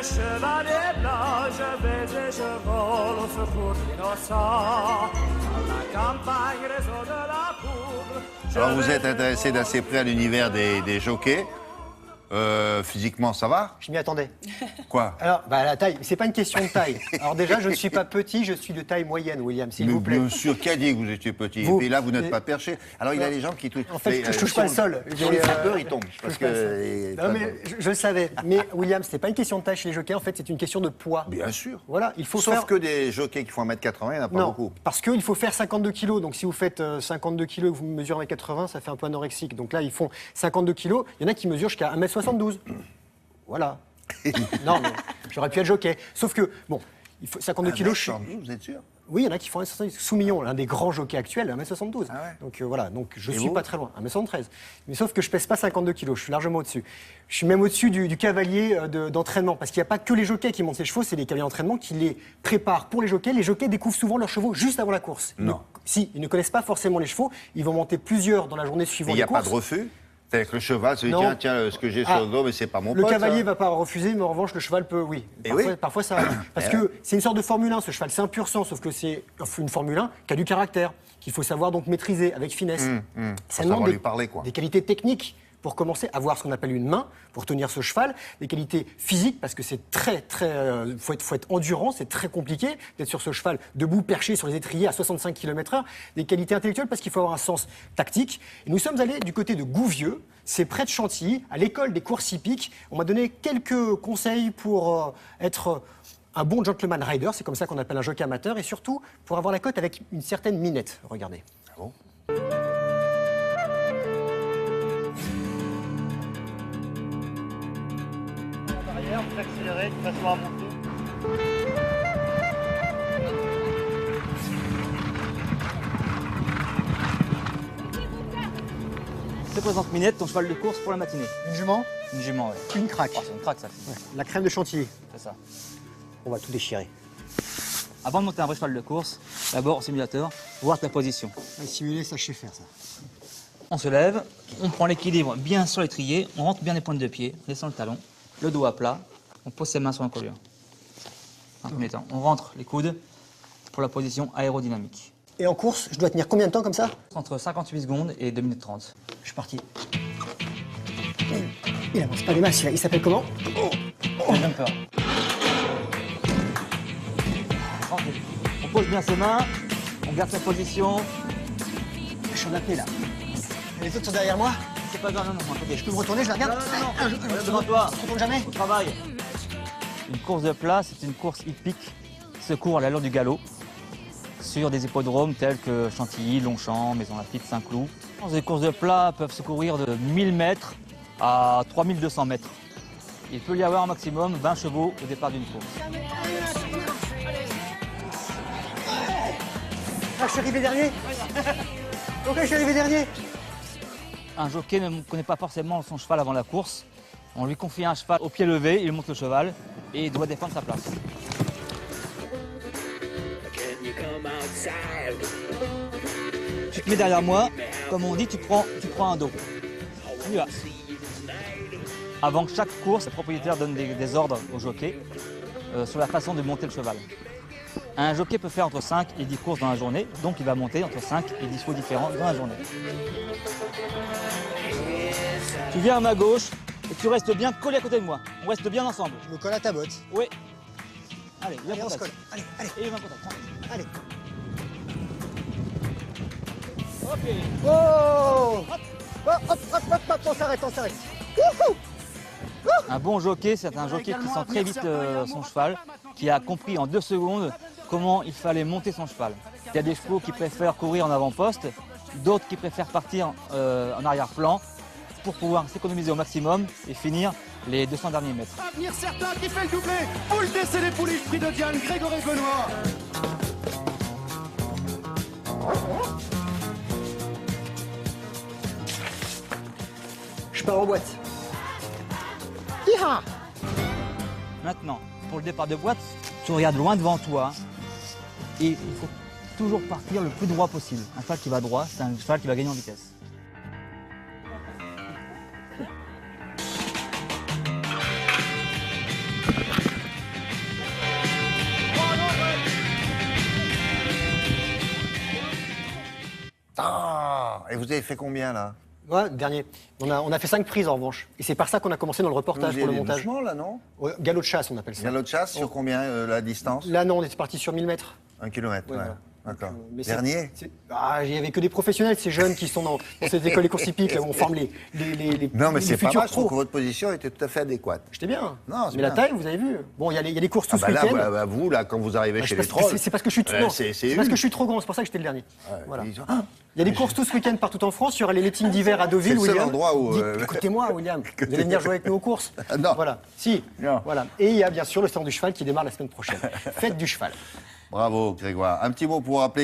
chevalier blanc, je vais et je vole au secours de l'innocent. À la campagne, réseau de la poudre. Alors vous êtes intéressé d'assez près à l'univers des jockeys. Physiquement, ça va? Je m'y attendais. Quoi? Alors, la taille, c'est pas une question de taille. Alors déjà, je ne suis pas petit, je suis de taille moyenne, William, s'il vous plaît. Bien sûr, qui a dit que vous étiez petit? Vous. Et puis là, vous n'êtes pas perché. Alors, il y a des gens qui touchent. En fait, je touche pas le sol. Sur les frappeurs, ils tombent. Parce que. Non, mais je le savais. Mais William, c'est pas une question de taille chez les jockeys, en fait, c'est une question de poids. Bien sûr. Voilà, il faut Sauf faire... que des jockeys qui font 1m80, il n'y en a pas Non, beaucoup. parce qu'il faut faire 52 kilos. Donc si vous faites 52 kilos et que vous mesurez 1m80, ça fait un peu anorexique. Donc là, ils font 52 kilos. Il y en a qui mesurent jusqu'à 1m72. Voilà. Non, mais j'aurais pu être jockey. Sauf que, bon, il faut 52 kilos. 1m72, vous êtes sûr? Oui, il y en a qui font 1m72. Soumillon, l'un des grands jockeys actuels, 1m72. Ah ouais. Donc voilà, donc je Et suis vous? pas très loin, 1m73. Mais sauf que je pèse pas 52 kilos, je suis largement au-dessus. Je suis même au-dessus du cavalier d'entraînement, parce qu'il n'y a pas que les jockeys qui montent ces chevaux, c'est les cavaliers d'entraînement qui les préparent pour les jockeys. Les jockeys découvrent souvent leurs chevaux juste avant la course. Non. Si, ils ne connaissent pas forcément les chevaux, ils vont monter plusieurs dans la journée suivante. Il n'y a les pas courses. de refus? C'est-à-dire que le cheval se dit, Non. tiens, ce que j'ai sur le dos, mais c'est pas mon pote. Le cavalier ça. va pas refuser, mais en revanche, le cheval peut, oui. Et Parfois, oui. parfois ça arrive. Parce que c'est une sorte de Formule 1, ce cheval. C'est un pur sang, sauf que c'est une Formule 1 qui a du caractère, qu'il faut savoir donc maîtriser avec finesse. Ça savoir demande lui parler, quoi. des qualités techniques pour commencer à avoir ce qu'on appelle une main, pour tenir ce cheval, des qualités physiques, parce que c'est faut être endurant, c'est très compliqué d'être sur ce cheval, debout, perché sur les étriers à 65 km/h, des qualités intellectuelles, parce qu'il faut avoir un sens tactique. Et nous sommes allés du côté de Gouvieux, c'est près de Chantilly, à l'école des courses hippiques. On m'a donné quelques conseils pour être un bon gentleman rider, c'est comme ça qu'on appelle un jockey amateur, et surtout pour avoir la cote avec une certaine minette. Regardez. Ah bon? Vous accélérez de façon à monter. Je te présente Minette, ton cheval de course pour la matinée. Une jument, Une jument, ouais. une craque. Oh, c'est une craque, ça. La crème de Chantilly. C'est ça. On va tout déchirer. Avant de monter un vrai cheval de course, d'abord au simulateur, voir ta position. Simuler, ça je sais faire ça. On se lève, on prend l'équilibre bien sur l'étrier, on rentre bien les pointes de pied, on descend le talon, le dos à plat, on pose ses mains sur l'encolure. En premier temps, on rentre les coudes pour la position aérodynamique. Et en course, je dois tenir combien de temps comme ça? Entre 58 secondes et 2 minutes 30. Je suis parti. Il avance pas des masses, il s'appelle comment? Le jumper. On pose bien ses mains, on garde sa position. Je suis en apnée là. Les autres sont derrière moi. C'est pas grave, non, à côté. Je peux me retourner, je la regarde? Regarde devant toi. Je ne retourne jamais. Au travail. Une course de plat, c'est une course hippique qui se court à l'allure du galop sur des hippodromes tels que Chantilly, Longchamp, Maison-Lafitte, Saint-Cloud. Les courses de plat peuvent se courir de 1000 mètres à 3200 mètres. Il peut y avoir un maximum 20 chevaux au départ d'une course. Ah, je suis arrivé dernier. Ok, je suis arrivé dernier. Un jockey ne connaît pas forcément son cheval avant la course. On lui confie un cheval au pied levé, il monte le cheval et il doit défendre sa place. Tu te mets derrière moi, comme on dit, tu prends un dos. On y va. Avant chaque course, le propriétaire donne des ordres au jockey sur la façon de monter le cheval. Un jockey peut faire entre 5 et 10 courses dans la journée, donc il va monter entre 5 et 10 chevaux différents dans la journée. Tu viens à ma gauche et tu restes bien collé à côté de moi. On reste bien ensemble. Je me colle à ta botte. Oui. Allez, viens Allez, on se contact. colle. Allez, allez, Et viens contact. allez. Ok. Oh, hop, on s'arrête, on s'arrête. Wouhou. Un bon jockey, c'est un jockey qui sent très vite son cheval, qui a compris en 2 secondes comment il fallait monter son cheval. Il y a des chevaux qui préfèrent courir en avant-poste, d'autres qui préfèrent partir en arrière-plan pour pouvoir s'économiser au maximum et finir les 200 derniers mètres. Avenir certain qui fait le doublé. Boule d'essai les poulies, prix de Diane, Grégory Benoît. Je pars en boîte. Hi-ha. Maintenant, pour le départ de boîte, tu regardes loin devant toi et il faut toujours partir le plus droit possible. Un cheval qui va droit, c'est un cheval qui va gagner en vitesse. Et vous avez fait combien, là? Ouais, dernier. On a fait 5 prises en revanche. Et c'est par ça qu'on a commencé dans le reportage Vous y pour le allez montage. doucement, là, non? Ouais, galop de chasse, on appelle ça. Galop de chasse, sur combien, la distance? Là, non, on était parti sur 1000 mètres. 1 kilomètre, ouais. voilà. D'accord. Mais Dernier? Il n'y avait que des professionnels, ces jeunes qui sont dans cette école des courses hippiques, là où on forme les Non, mais les c'est pas futurs mal, je trouve que pros. votre position était tout à fait adéquate. J'étais bien. Non, c'est mais la bien. taille, vous avez vu. Bon, il y a les courses tout Ah ce bah là, week-end. vous, là, quand vous arrivez Ah, chez c'est les parce- trolls... c'est parce que je suis trop grand. c'est C'est parce que je suis trop grand, c'est pour ça que j'étais le dernier. Voilà. ils ont- Il y a des courses tout ce week-end partout en France. Il y aura les meetings d'hiver à Deauville, C'est le seul William. endroit où, Écoutez-moi, William. Vous allez venir jouer avec nous aux courses. Ah, non. Voilà. Si. Non. Voilà. Et il y a bien sûr le salon du cheval qui démarre la semaine prochaine. Fête du cheval. Bravo, Grégoire. Un petit mot pour rappeler...